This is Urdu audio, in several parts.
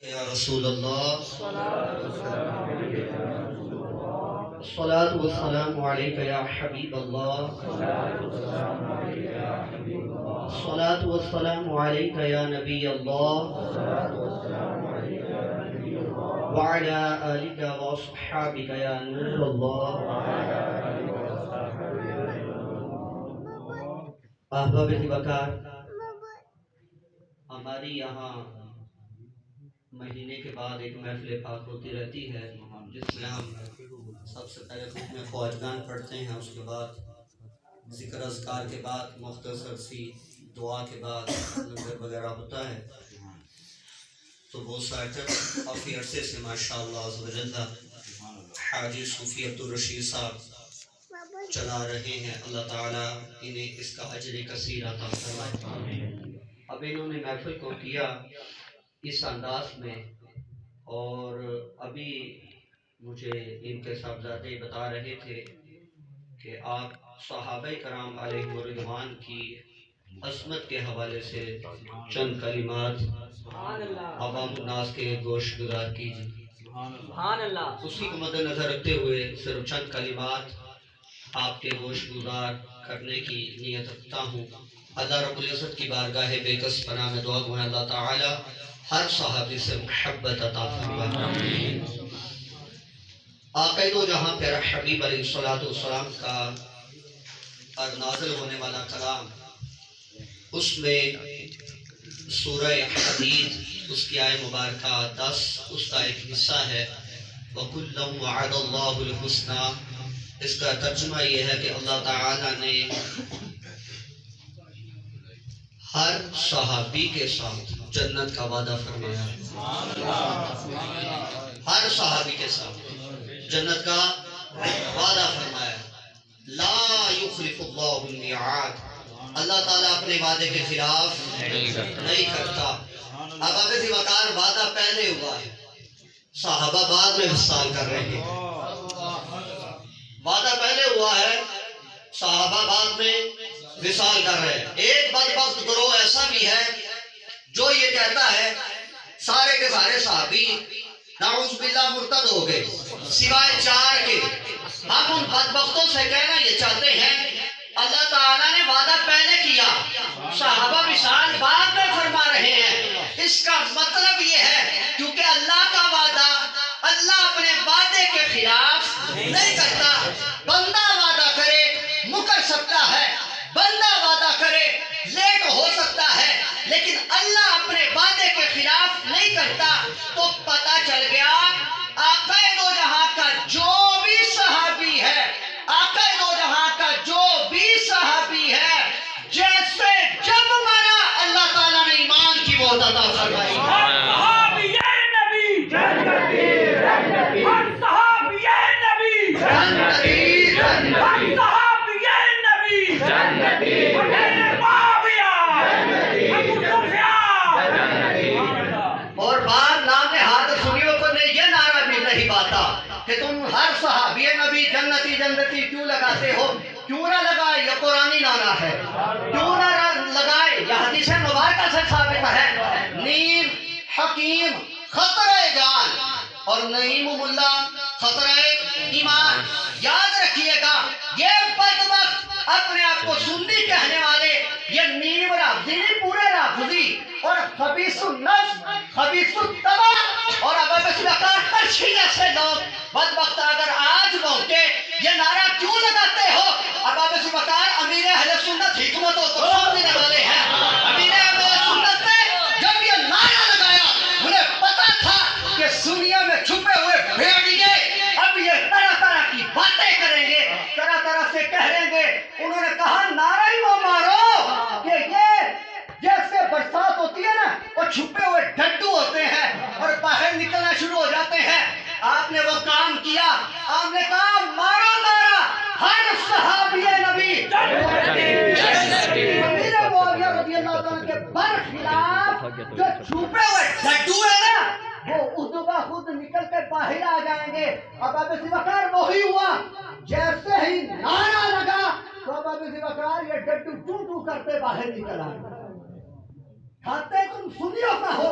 یا رسول اللہ، الصلاة والسلام علیک یا حبیب اللہ، الصلاة والسلام علیک یا نبی اللہ، وعلی آلک واصحابک یا نور اللہ۔ احباب وقار، ہماری یہاں مہینے کے بعد ایک محفل پاک ہوتی رہتی ہے، جس میں ہم سب سے پہلے ختم خواجگان پڑھتے ہیں، اس کے بعد ذکر اذکار کے بعد مختصر سی دعا کے بعد لنگر وغیرہ ہوتا ہے۔ تو وہ ساٹر کافی عرصے سے ماشاءاللہ عز و جل حاجی صوفی عبدالرشید صاحب چلا رہے ہیں، اللہ تعالیٰ انہیں اس کا اجر کثیر عطا فرمائے۔ اب انہوں نے محفل کو کیا اس انداز میں، اور ابھی مجھے ان کے صاحبزادے بتا رہے تھے کہ آپ صحابہ کرام علیہ رضوان کی عظمت کے حوالے سے چند کلمات عوام الناس کے گوش گزار کیجیے۔ اسی کو مد نظر رکھتے ہوئے صرف چند کلمات آپ کے گوش گزار کرنے کی نیت رکھتا ہوں۔ اللہ رب العزت کی بارگاہ بے کس پناہ میں دعا گو اللہ تعالی ہر صحابی سے محبت عطا فرمائے۔ آقا دو جہاں پیارا حبیب علیہ السلام کا پر نازل ہونے والا کلام، اس میں سورہ حدید اس کی آیت مبارکہ 10 اس کا ایک حصہ ہے، وَكُلًّا وَعَدَ اللَّهُ الْحُسْنَى۔ اس کا ترجمہ یہ ہے کہ اللہ تعالیٰ نے ہر صحابی کے ساتھ جنت کا وعدہ فرمایا، ہر صحابی کے ساتھ جنت کا وعدہ فرمایا۔ لا یخلف اللہ المیعاد، اللہ تعالیٰ اپنے وعدے کے خلاف نہیں کرتا۔ اب ابھی وقار وعدہ پہلے ہوا ہے، صحابہ بعد میں وصال کر رہے ہیں۔ وعدہ پہلے ہوا ہے، صحابہ بعد میں وصال کر رہے ہیں۔ ایک بدبخت گروہ ایسا بھی ہے جو یہ کہتا ہے سارے کے سارے صحابی نعوذ باللہ مرتد ہو گئے سوائے 4 کے۔ ہم ان بدبختوں سے کہنا یہ چاہتے ہیں اللہ تعالیٰ نے وعدہ پہلے کیا، صحابہ وصال بعد میں فرما رہے ہیں۔ اس کا مطلب یہ ہے کیونکہ اللہ کا وعدہ، اللہ اپنے وعدے کے خلاف نہیں کرتا۔ بندہ وعدہ کرے مکر سکتا ہے، بندہ وعدہ کرے لیٹ ہو سکتا ہے، لیکن اللہ اپنے وعدے کے خلاف نہیں کرتا۔ تو پتہ چل گیا آقا دو جہاں کا جو بھی صحابی ہے، آقا دو جہاں کا جو بھی صحابی ہے، جیسے جب مرا اللہ تعالیٰ نے ایمان کی موت عطا فرمائی۔ صحابی نبی جنتی جنتی، ہر صحابی نبی جنتی جنتی، ہر صحابی نبی جنتی معاویہ ابو سفیان جنتی۔ اور بعد نام نہاد سنیوں کو نے یہ نعرہ بھی نہیں پاتا کہ تم ہر صحابی نبی جنتی جنتی کیوں لگاتے ہو؟ کیوں نہ لگائے؟ یہ قرآنی نعرہ ہے، کیوں نہ لگائے؟ یہ حدیث مبارکہ سے ثابت ہے۔ نیم حکیم خطرہ جان اور نعیم ملا خطرہ ایمان۔ یاد رکھیے گا یہ بدبخت اپنے آپ کو سنی کہنے والے، یہ نیم رافضی نہیں، پورے رافضی اور خبیث النفس خبیث الطبع اور ابو بکر ترشی جیسے لوگ بدبخت اگر آج موقع یہ نعرہ کیوں لگاتے ہو؟ ابو بکر امیر اہل سنت حکمت و توفیق دینے والے ہیں۔ امیر اہل سنت نے جب یہ نعرہ لگایا انہیں پتا تھا کہ سنیا میں چھپے ہوئے بھیڑیے اب یہ طرح طرح کی باتیں کریں گے، طرح طرح سے کہیں گے۔ انہوں نے کہا نعرہ ہی وہ مارو کہ یہ جیسے برسات ہوتی ہے نا، وہ چھپے ہوئے ڈڈو ہوتے ہیں اور باہر نکلنا شروع ہو جاتے ہیں۔ آپ نے وہ کام کیا، آپ نے کہا مارو نعرہ ہر صحابی نبی امیر معاویہ رضی اللہ تعالیٰ کے برخلاف جو چھپے ہوئے ڈڈو ہے نا، وہ خود بخود نکل کے باہر آ جائیں گے۔ اب ابو بکر وہی ہوا، جیسے ہی نعرہ لگا تو اب ابو بکر یہ ڈڈو ٹو ٹو کرتے باہر نکل آئے۔ کھاتے تم سنیوں کا ہو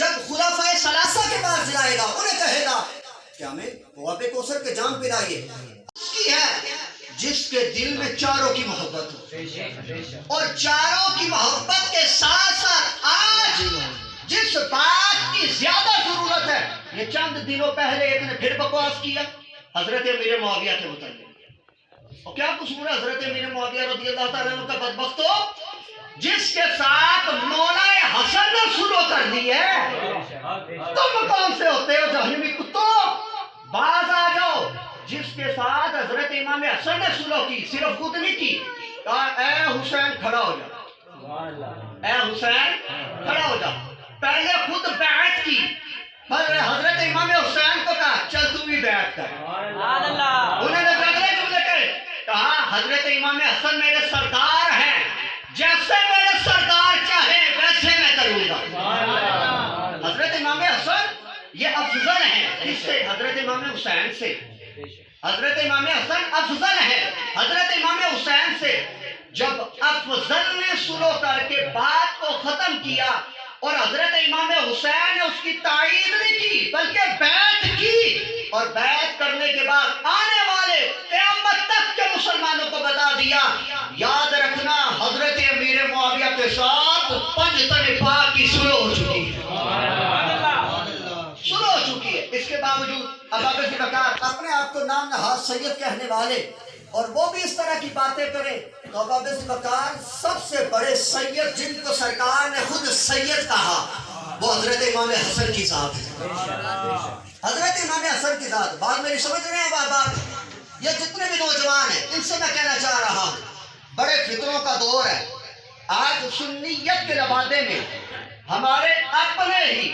جب خلفائے ثلاثہ کے پاس جائے گا انہیں کہے گا کہ ہمیں آب کوثر کے جام پلائیے، اس کی ہے جس کے دل میں چاروں کی محبت ہو، اور چاروں کی محبت کے ساتھ ساتھ آج جس بات کی زیادہ ضرورت ہے، یہ چند دنوں پہلے ایک نے پھر بکواس کیا حضرت امیر معاویہ کے متعلق. اور کیا قصور ہے حضرت امیر معاویہ رضی اللہ تعالیٰ عنہ کا بدبختو، جس کے ساتھ مولا حسن نے سلو کر دی ہے. تم کون سے ہوتے ہو جہنمی کتوں، باز آ جاؤ. جس کے ساتھ حضرت امام حسن نے سلو کی، صرف خود نہیں کی، کہا اے حسین کھڑا ہو جا، اے حسین کھڑا ہو جا. پہلے خود بیعت کی، پھر حضرت امام حسین کو کہا چل تو بھی بیعت کر. انہوں نے اگلے جملے کہا حضرت امام حسن میرے سردار ہیں، جیسے میرے سردار چاہے ویسے میں کروں گا. حضرت امام حسن یہ افضل ہیں اس سے حضرت امام حسین سے. حضرت امام حسن افضل ہے حضرت امام حسین سے. جب افضل نے سلو کر کے بات کو ختم کیا اور حضرت امام حسین نے اس کی تائید نہیں کی بلکہ بیعت کی، اور بیعت کرنے کے بعد آنے والے قیامت تک کے مسلمانوں کو بتا دیا یاد رکھنا حضرت امیر معاویہ کے ساتھ پنجتن پاک کی سلو ہو چکی ہے، سلو ہو چکی ہے. اس کے باوجود ابا بکر بکار اپنے آپ کو نام نہاد سید کہنے والے اور وہ بھی اس طرح کی باتیں کرے، تو ابا بکر بکار سب سے بڑے سید جن کو سرکار نے خود سید کہا وہ حضرت امام حسن کی ذات ہے. حضرت امام حسن کی ذات. بات میری سمجھ رہے ہیں بابا؟ یہ جتنے بھی نوجوان ہیں ان سے میں کہنا چاہ رہا ہوں بڑے فتنوں کا دور ہے. آج سنیت کے لبادے میں ہمارے اپنے ہی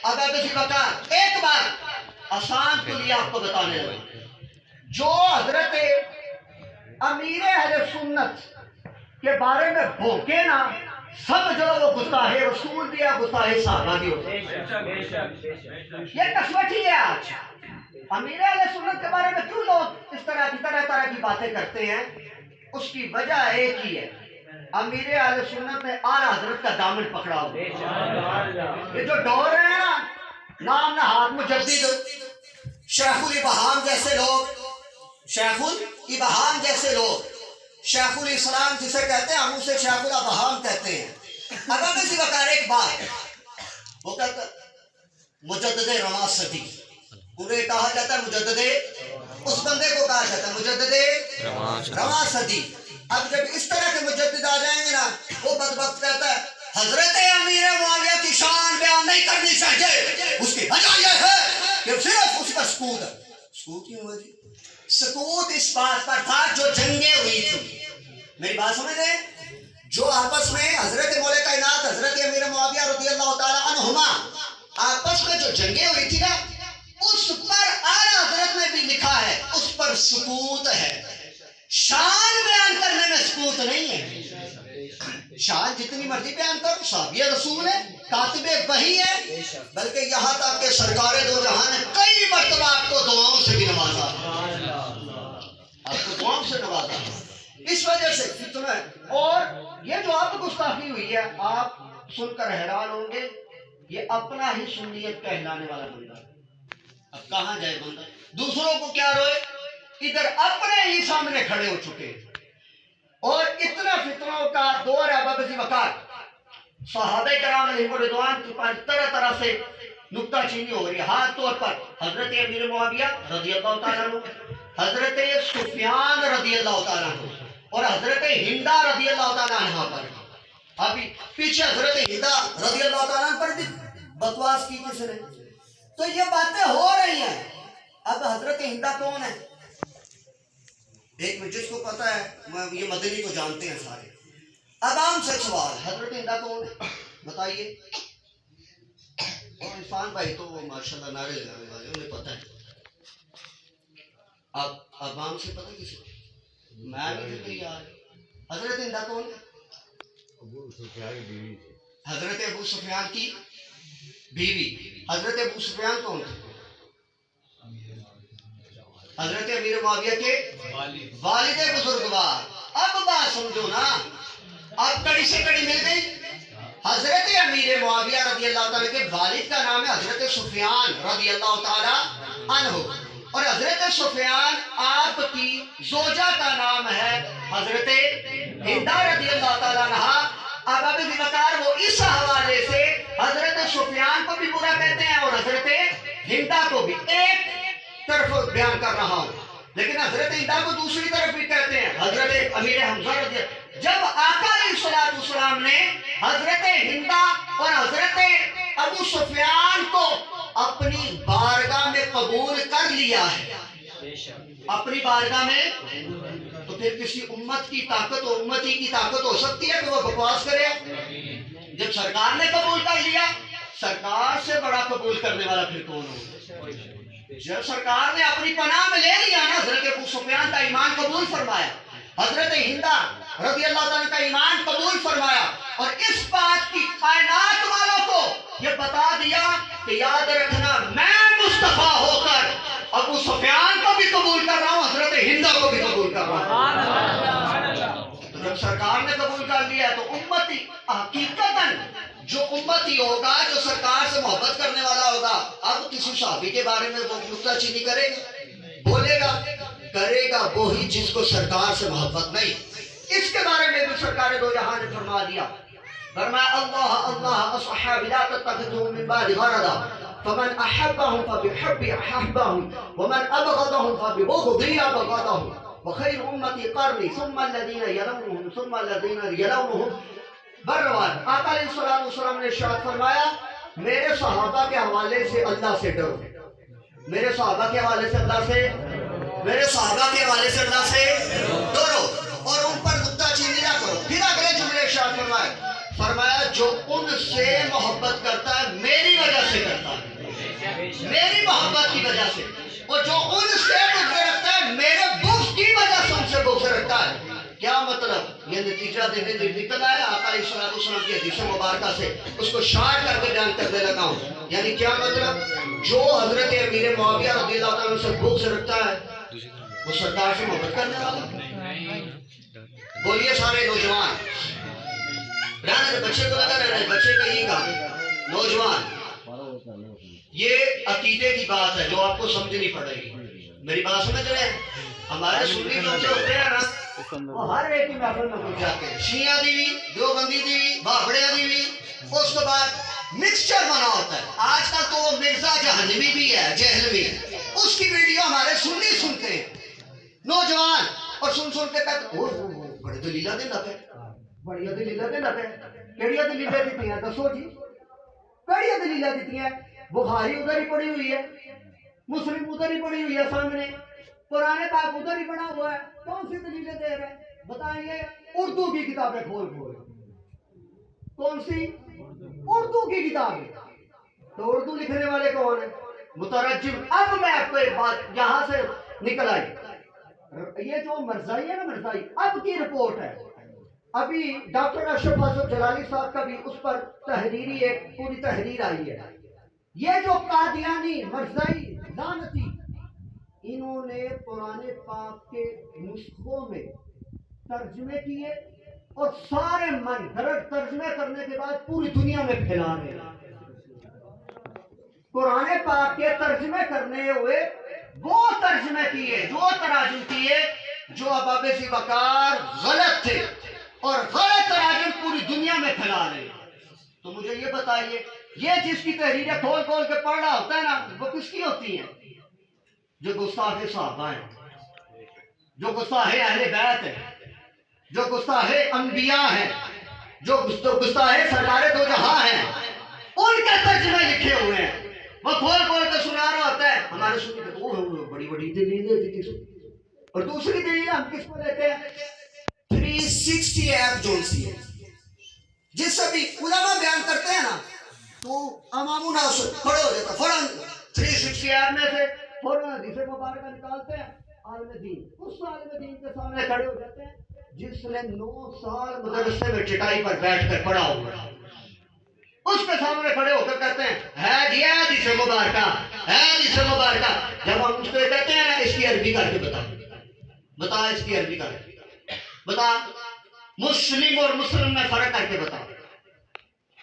ابا بکر بکار ایک بار آسان کے لیے آپ کو بتانے لگا، جو حضرت امیر اہل سنت کے بارے میں بھوکے نا سمجھو وہ گستاخ رسول بھی ہے، گستاخ صحابہ بھی ہوتا ہے. یہ کسوٹی ہے. آج امیر اہل سنت کے بارے میں کیوں لوگ اس طرح کی باتیں کرتے ہیں؟ اس کی وجہ ایک ہی ہے، امیر اہل سنت نے اعلیٰ حضرت کا دامن پکڑا ہوا. یہ جو دور ہے نا نام نہاد مجدد شیخ الابہام جیسے لوگ، شیخ الابہام جیسے لوگ، شیخ الاسلام جسے کہتے ہیں ہم اسے شیخ الابہام کہتے ہیں. اگر کسی وقار ایک بات وہ کہتا مجدد رواں صدی، انہیں کہا جاتا ہے مجدد، اس بندے کو کہا جاتا ہے مجدد رواں صدی. اب جب اس طرح کے مجدد آ جائیں گے نا وہ بدبخت کہتا ہے حضرت امیر معاویہ کی شان بیان نہیں کرنی چاہیے. اس کی وجہ یہ ہے کہ صرف اس کا سکوت ہے. سکوت کیوں ہوا جی؟ سکوت اس بات پر تھا جو جنگیں ہوئی تھی. میری بات سمجھ رہے ہیں؟ جو آپس میں حضرت مولا کائنات حضرت امیر معاویہ رضی اللہ تعالی عنہما آپس میں جو جنگیں ہوئی تھی نا اس پر اعلیٰ حضرت نے بھی لکھا ہے اس پر سکوت ہے. شان بیان کرنے میں سکوت نہیں ہے. شان جتنی مرضی بیان کرو، صحابی رسول ہے، کاتب وحی ہے، بلکہ یہاں تک کہ سرکار دو جہاں نے کئی مرتبہ آپ کو دعاؤں سے بھی نوازا، آپ کو دعاؤں سے نوازا. اس وجہ سے فتنہ ہے. اور یہ جو آپ کو گستاخی ہوئی ہے آپ سن کر حیران ہوں گے، یہ اپنا ہی سنیت کہلانے والا بندہ. اب کہاں جائے بندہ؟ دوسروں کو کیا روئے، ادھر اپنے ہی سامنے کھڑے ہو چکے. اور اتنا فتنوں کا دور ہے ابا بکر بکار. صحابہ کرام علیہم رضوان کے پاس طرح طرح سے نکتہ چینی ہو رہی ہے. خاص طور پر حضرت امیر معاویہ رضی اللہ تعالیٰ عنہ، حضرت سفیان رضی اللہ تعالیٰ عنہ اور حضرت ہندہ رضی اللہ تعالیٰ عنہ پر. ابھی پیچھے حضرت ہندہ رضی اللہ تعالیٰ عنہ پر بھی بکواس کی کس نے. تو یہ باتیں ہو رہی ہیں. اب حضرت ہندہ کون ہے؟ ایک میں جس کو پتا ہے یہ مدنی کو جانتے ہیں سارے. اب عام سے سوال، حضرت ہندہ کون ہے بتائیے؟ اور عرفان بھائی تو ماشاءاللہ نعرے لگانے والے انہیں پتا ہے. اب عوام سے پتہ کسی کو؟ میں بھی نہیں یار. حضرت ہندہ کون ہے؟ حضرت ابو سفیان کی بیوی. حضرت ابو سفیان کون تھے؟ حضرت امیر معاویہ کے والد بزرگوار. اب بات سمجھو نا، اب کڑی سے کڑی مل گئی. حضرت امیر معاویہ رضی اللہ تعالیٰ کے والد کا نام ہے حضرت سفیان رضی اللہ تعالیٰ عنہ، اور حضرت سفیان آپ کی زوجہ کا نام ہے حضرت ہندہ رضی اللہ تعالیٰ عنہ۔ اب ابھی بکار وہ اس حوالے سے حضرت سفیان کو بھی برا کہتے ہیں اور حضرت ہندہ کو بھی، ایک طرف بیان کر رہا ہوں، لیکن حضرت ہندہ کو دوسری طرف بھی کہتے ہیں حضرت امیر حمزہ رضی اللہ۔ جب آقا علیہ السلام نے حضرت ہندہ اور حضرت ابو سفیان کو اپنی بارگاہ میں قبول کر لیا ہے، اپنی بارگاہ میں، تو پھر کسی امت کی طاقت اور امتی کی طاقت ہو سکتی ہے کہ وہ بکواس کرے؟ جب سرکار نے قبول کر لیا، سرکار سے بڑا قبول کرنے والا پھر کون ہو؟ جب سرکار نے اپنی پناہ میں لے لیا نا، حضرت ابو سفیان کا ایمان قبول فرمایا، حضرت ہندہ رضی اللہ تعالیٰ کا ایمان قبول فرمایا، اور اس بات کی کائنات والوں کو یہ بتا دیا کہ یاد رکھنا میں مصطفیٰ ہو کر ابو سفیان کو بھی قبول کر رہا ہوں، حضرت ہندہ کو بھی قبول کر رہا ہوں۔ تو جب سرکار نے قبول کر لیا تو امتی حقیقتاً جو امتی ہوگا، جو سرکار سے محبت کرنے والا ہوگا، اب کسی صحابی کے بارے میں وہ نکتہ چینی کرے گا، بولے گا، کرے گا وہی جس کو سرکار سے محبت نہیں۔ اس کے بارے میں بھی سرکار دو جہاں نے فرما دیا، فرمایا اللہ اللہ اصحاب لا تتخذوا من بعد غرضا فمن احبهم فبحبي احبهم ومن ابغضهم فببغضي ابغضهم وخير امتي قرني ثم الذين يلونهم ثم الذين يلونهم بروان۔ آقا علیہ السلام نے ارشاد فرمایا میرے صحابہ کے حوالے سے اللہ سے ڈرو، میرے صحابہ کے حوالے سے اللہ سے، میرے صحابہ کے حوالے سے اللہ سے ڈرو اور ان پر نکتہ چینی نہ کرو۔ پھر اگلے جملے ارشاد فرمایا جو ان سے محبت کرتا ہے میری وجہ سے کرتا ہے، میری محبت کی وجہ سے، اور جو ان سے بغض رکھتا ہے میرے بغض کی وجہ سے ان سے بغض رکھتا ہے۔ کیا مطلب؟ یہ نتیجہ دینے نکل آیا آقا علیہ السلام کی حدیث مبارکہ سے، اس کو شارٹ کر کے بیان کرنے لگا ہوں۔ یعنی کیا مطلب؟ جو حضرت امیر معاویہ رضی اللہ تعالیٰ سے بغض رکھتا ہے وہ سرکار سے محبت کرنے والا۔ بولیے سارے نوجوان، رہنے بچے کو لگا رہنا ہے، بچے کا ہی کہا نوجوان، یہ عقیدے کی بات ہے جو آپ کو سمجھنی پڑے گی۔ میری بات سمجھ رہے ہیں؟ ہمارے سنی بچے ہوتے ہیں نا، وہ ہر ایک کی محفل میں گھس جاتے ہیں، شیعہ دیوی، دیوبندی دیوی، بابڑیا دیوی، اس کے بعد مکسچر بنا ہوتا ہے۔ آج کل تو وہ مرزا جہنمی بھی ہے، جہلوی، اس کی ویڈیو ہمارے سنی سنتے ہیں نوجوان، اور سن کے کہتے ہیں بڑے دلیلہ دے لگے، بڑی دلیلہ دے لگے۔ کیڑی دلیلہ دیتی ہیں دسو جی، کیڑی دلیلہ دیتی ہیں؟ بخاری ادھر ہی پڑی ہوئی ہے، مسلم ادھر ہی پڑی ہوئی ہے سامنے، قرآن پاک ادھر ہی پڑا ہوا ہے، کون سی دلیلیں دے رہے ہیں بتائیے؟ اردو کی کتابیں کھول کھول، کون سی؟ اردو کی کتابیں۔ تو اردو لکھنے والے کون ہیں؟ مترجم۔ اب میں آپ کو ایک بات یہاں سے نکل آئی، یہ جو مرزائی ہے نا، مرزائی اب کی رپورٹ ہے، ابھی ڈاکٹر اشرف حسن جلالی صاحب کا بھی اس پر تحریری ایک پوری تحریر آئی ہے۔ یہ جو قادیانی مرزائی لعنتی، انہوں نے قرآن پاک کے نسخوں میں ترجمے کیے اور سارے من گھڑت ترجمے کرنے کے بعد پوری دنیا میں پھیلا رہے ہیں۔ قرآن پاک کے ترجمے کرنے ہوئے وہ ترجمے کیے، جو تراجم کیے جو اباب ذی وقار غلط تھے، اور غلط تراجم پوری دنیا میں پھیلا رہے ہیں۔ تو مجھے یہ بتائیے، یہ جس کی تحریریں کھول کھول کے پڑھ رہا ہوتا ہے نا، وہ کس کی ہوتی ہیں؟ جو گستاخ صحابہ ہیں، جو گستاخ اہل بیت ہیں، جو گستاخ انبیاء ہیں، جو گستاخ سرکار دو جہاں ہیں، ان کے ترجمے لکھے ہوئے ہیں، وہ کھول کھول کے سنا رہا ہوتا ہے۔ ہمارے سنی کے وہ بڑی بڑی دلیل دیتی تھی، اور دوسری دلیل ہم کس کو دیتے ہیں؟ 360 ایپ جو سی ہے، جس سے بھی علماء بیان کرتے ہیں نا، تو امام الناس کھڑے ہو جاتا، فوراً 360 ایپ میں سے فوراً حدیث مبارکہ نکالتے ہیں، عالم دین، اس عالم دین کے سامنے کھڑے ہو جاتے ہیں جس نے 9 سال مدرسے میں چٹائی پر بیٹھ کر پڑھا ہوا ہے، اس کے سامنے کھڑے ہو کر کہتے ہیں ہے جی حدیث مبارکہ، ہے حدیث مبارکہ۔ جب ہم اس کو کہتے ہیں نا اس کی عربی کر کے بتا، اس کی عربی کر کے بتا، مسلم اور مسلم میں فرق کر کے بتا،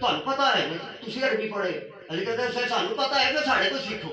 ਤੁਹਾਨੂੰ ਪਤਾ ਹੈ ਤੁਸੀਂ ਅਰਬੀ ਪੜ੍ਹੇ ਅਸੀਂ ਕਹਿੰਦੇ ਸਰ ਸਾਨੂੰ ਪਤਾ ਹੈ ਕਿ ਸਾਡੇ ਕੋਲ ਸਿੱਖੋ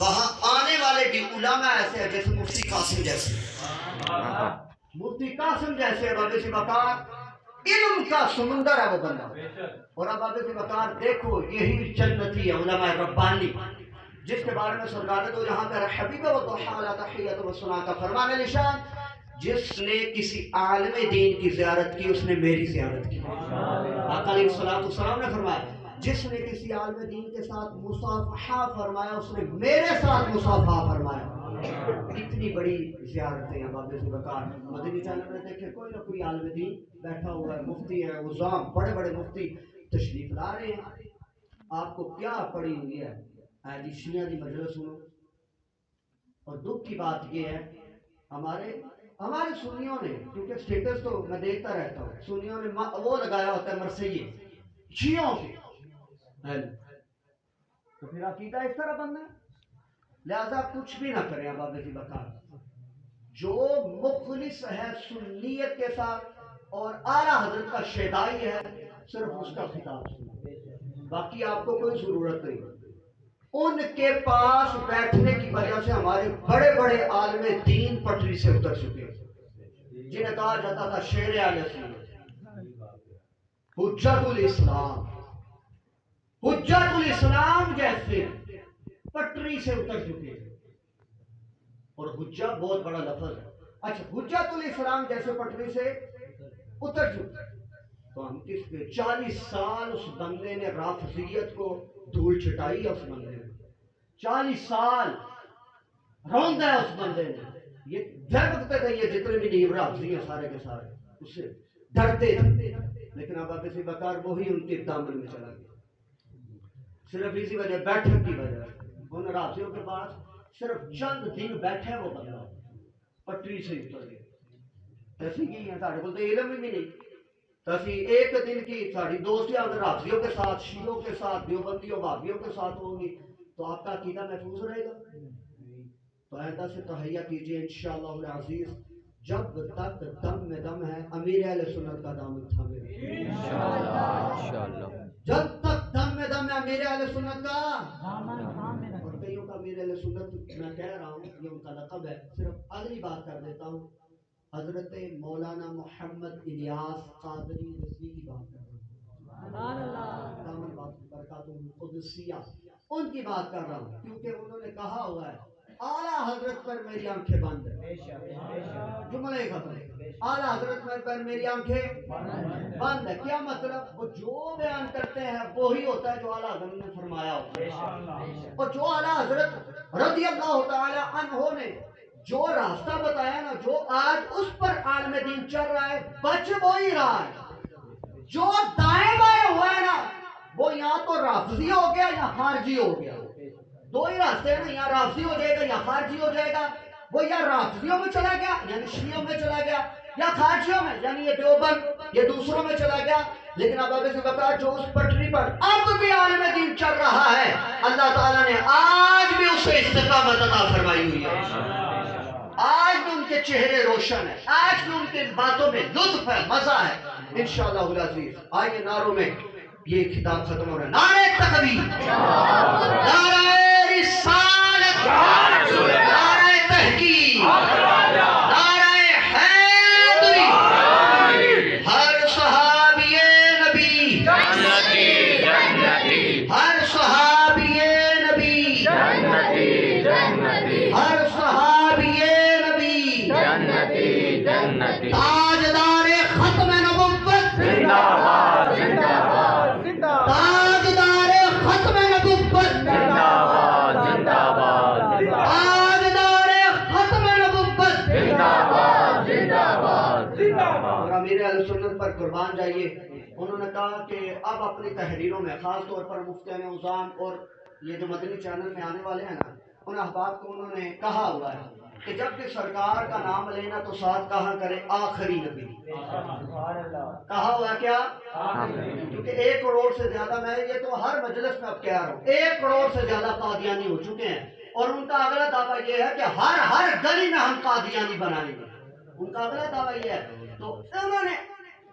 وہاں آنے والے بھی علماء ایسے ہیں جیسے مفتی قاسم جیسے، مفتی قاسم جیسے باب سے بکار علم کا سمندر ہے وہ بندہ. اور اب باب سے بکار دیکھو یہی جنتی ہے علماء ربانی جس کے بارے میں سرکار تو جہاں پہ حبیب و طحالہ تحیت و سنا کا فرمان نشان، جس نے کسی عالم دین کی زیارت کی اس نے میری زیارت کی. آقا علیہ السلام نے فرمایا جس نے کسی عالم دین کے ساتھ مصافحہ فرمایا اس نے میرے ساتھ مصافحہ فرمایا. اتنی بڑی زیارتیں ہیں باب سے بکار. مدنی چینل میں دیکھیں کوئی نہ کوئی عالم دین بیٹھا ہوا ہے، مفتی ہے، عظام بڑے بڑے مفتی تشریف لا رہے ہیں. آپ کو کیا پڑی ہوئی ہے جی شیعہ دی مجلس سنو. اور دکھ کی بات یہ ہے ہمارے سنیوں نے، کیونکہ سٹیٹس تو میں دیکھتا رہتا ہوں، سنیوں نے وہ لگایا ہوتا ہے مرثیے شیعوں کے، تو پھر عقیدہ اس طرح بننا ہے. لہذا کچھ بھی نہ کریں اب آگے بکار. جو مخلص ہے سنیت کے ساتھ اور اعلیٰ حضرت کا شیدائی ہے صرف اس کا خطاب سنیں، باقی آپ کو کوئی ضرورت نہیں. ان کے پاس بیٹھنے کی وجہ سے ہمارے بڑے بڑے عالم دین پٹری سے اتر چکے ہیں، جنہیں کہا جاتا تھا شیر اہل سنت، حجت الاسلام. حجت الاسلام جیسے پٹری سے اتر چکے ہیں. اور حجت بہت بڑا لفظ ہے. اچھا حجت الاسلام جیسے پٹری سے اتر چکے تو ہم کس کے 40 سال اس بندے نے رافضیت کو دھول چھٹائی ہے. اس بندے نے 40 سال روندا ہے اس بندے نے. یہ ڈرتے تھے یہ جتنے بھی نیو رافضی ہیں سارے کے سارے اس سے ڈرتے تھے. لیکن اب آپ سے بکار وہی ان کے دامن میں چلا گیا صرف اسی وجہ بیٹھک کی وجہ سے. ان رافضیوں کے پاس صرف چند دن بیٹھے وہ بندہ پٹری سے اتر گئے. ایسی کی ہیں سارے کو تو علم بھی نہیں. تو اسی ایک دن کی ساری دوستی اگر رافضیوں کے ساتھ، شیعوں کے ساتھ، دیوبندیوں وہابیوں کے ساتھ ہوگی تو آپ کا عقیدہ محفوظ رہے گا. تو عہدہ سے تہیہ کیجئے انشاءاللہ العزیز جب تک دم میں دم ہے امیر اہل سنت کا دامن تھامے رکھیں انشاءاللہ. جب تک دم میں دم ہے امیر اہل سنت کا دامن تھامے رکھیں. اور کئیوں کا امیر اہل سنت میں کہہ رہا ہوں یہ ان کا لقب ہے. صرف اگلی بات کر دیتا ہوں، حضرت مولانا محمد الیاس قادری رضوی کی بات کر رہا ہوں، دامن برکاتہ قدسیہ ان کی بات کر رہا ہوں، کیونکہ انہوں نے کہا ہوا ہے اعلیٰ حضرت پر میری آنکھیں بند ہیں. جملے ختم. اعلیٰ حضرت پر میری آنکھیں بند ہے. کیا مطلب؟ وہ جو بیان کرتے ہیں وہی ہوتا ہے جو اعلیٰ حضرت نے فرمایا ہوتا ہے. اور جو اعلیٰ حضرت رضی اللہ تعالی عنہ نے جو راستہ بتایا نا، جو آج اس پر عالم دین چل رہا ہے بچ وہی رہا ہے. جو دائیں بائیں ہوا ہے نا وہ یا تو رافضی ہو گیا یا خارجی ہو گیا. دو ہی راستے ہیں نا، یا رافضی ہو جائے گا یا خارجی ہو جائے گا. وہ یا رافضیوں میں چلا گیا یعنی شیعوں میں چلا گیا، یا خارجیوں میں یعنی یہ دیوبند یہ دوسروں میں چلا گیا. لیکن اب آگے سے بتا جو اس پٹری پر اب بھی عالم دین چل رہا ہے اللہ تعالیٰ نے آج بھی اسے استقامت عطا فرمائی ہوئی ہے. آج بھی ان کے چہرے روشن ہیں، آج بھی ان کے باتوں میں لطف ہے، مزہ ہے انشاءاللہ العزیز. آئیے نعروں میں یہ خطاب ختم ہو رہا ہے. نعرہ تکبیر، نعرہ رسالت، نعرہ تحقیق، نعرہ حیدری. ہر صحابی نبی ہر صحابی نبی ہر صحابی نبی تاجدار ختم نبوت، تاجدار ختم نبوت، تاجدار ختم نبوت. اور امیر اہل سنت پر قربان جائیے. انہوں نے کہا کہ اب اپنی تحریروں میں خاص طور پر مفتیان اعظام اور یہ جو مدنی چینل میں آنے والے ہیں نا ان احباب کو انہوں نے کہا ہوا ہے کہ جب بھی سرکار کا نام لینا تو ساتھ کہا کرے آخری نبی. کہا ہوا کیا؟ کیونکہ 1 کروڑ سے زیادہ، میں یہ تو ہر مجلس میں اب کہہ رہا ہوں، 1 کروڑ سے زیادہ قادیانی ہو چکے ہیں. اور ان کا اگلا دعویٰ یہ ہے کہ ہر گلی میں ہم قادیانی بنائیں گے. ان کا اگلا دعویٰ یہ ہے. تو انہوں نے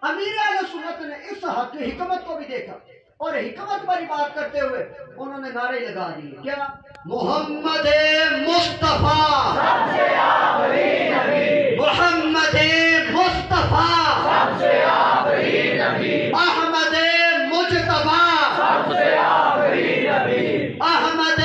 امیر اہل سنت نے اس حکمت کو بھی دیکھا اور حکمت والی بات کرتے ہوئے انہوں نے نعرے لگا دیے کیا؟ محمد مصطفیٰ سب سے آخری نبی، محمد مصطفیٰ سب سے آخری نبی، احمد مجتبی سب سے آخری نبی، احمد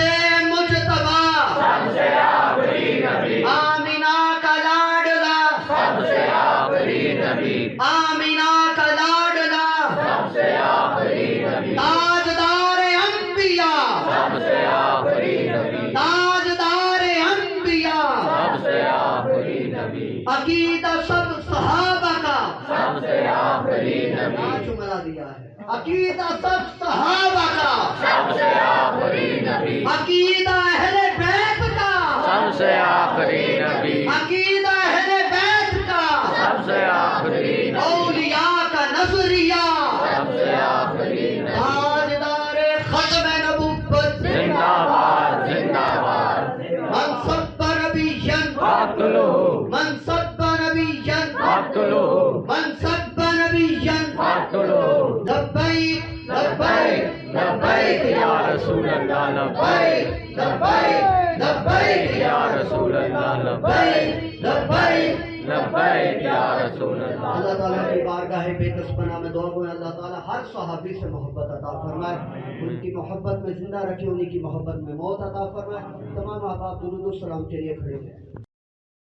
مجتبی سب سے آخری نبی، آمینہ کا لاڈلا سب سے آخری نبی، آمینہ کا لاڈلا سب سے آخری نبی، تاجدار انبیاء سب سے آخری نبی، تاجدار انبیاء سب سے آخری نبی، عقیدہ سب صحابہ کا سب سے آخری نبی، پانچ جملہ دیا ہے عقیدہ سب صحابہ کا سب سے آخری نبی، عقیدہ اہل بیت کا سب سے آخری نبی، عقیدہ اہل بیت کا سب سے آخری نبی، اولیاء کا نظریہ سب سے آخری نبی، تاجدار ختم نبوت زندہ باد زندہ باد، منصب نبیًا قاتلو منصب نبیًا قاتلو منصب نبیًا قاتلو، لبیک لبیک لبیک یا رسول اللہ، لبیک لبیک لبیک یا رسول اللہ، لبیک لبیک لبیک یا رسول اللہ۔ اللہ تعالیٰ کی بارگاہ بے کس پناہ میں دعا گو اللہ تعالیٰ ہر صحابی سے محبت عطا فرمائے، ان کی محبت میں زندہ رکھے، انہی کی محبت میں موت عطا فرمائے۔ تمام احباب درود و سلام کے لیے کھڑے ہیں۔